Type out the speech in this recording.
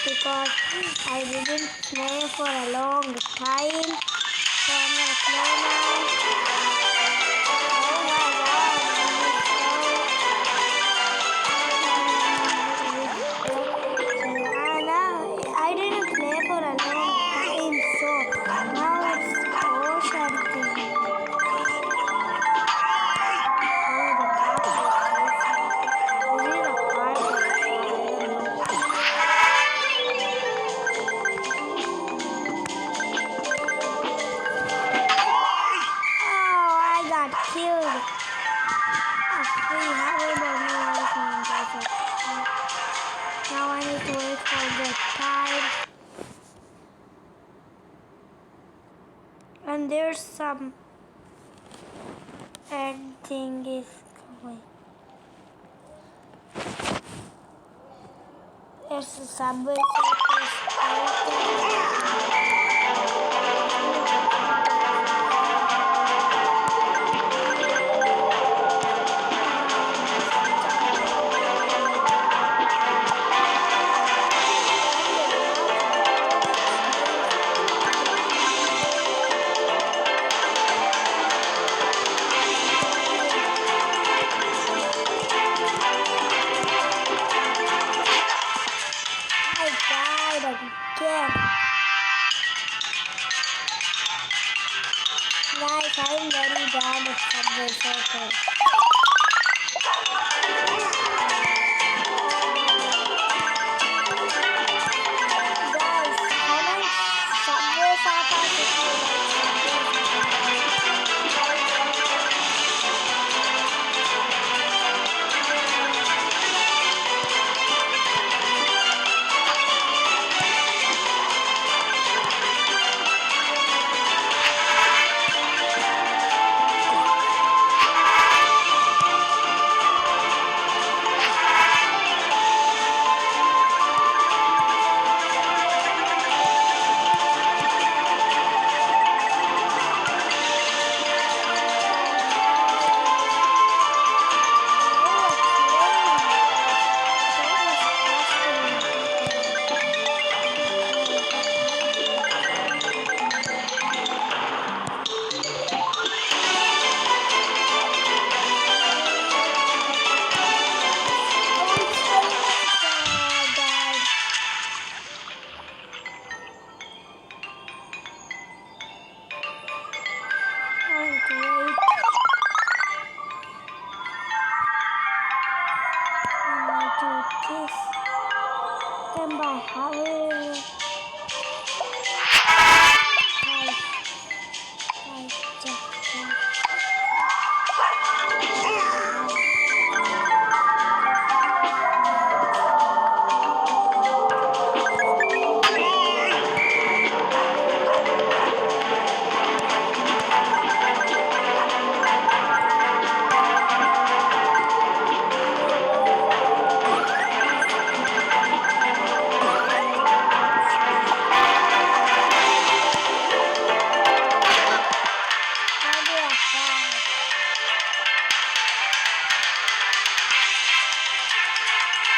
because I didn't play for a long time. So I'm gonna play now. Oh my god, I didn't play for a long time, so now it's ocean thing. Oh, the car is chasing. This is a car, I don't know. Oh, I got killed. Free, how about no life on now I need to wait for the time. And there's some end thing is going. There's a subway I died again. Guys, I'm very bad at subway surfers.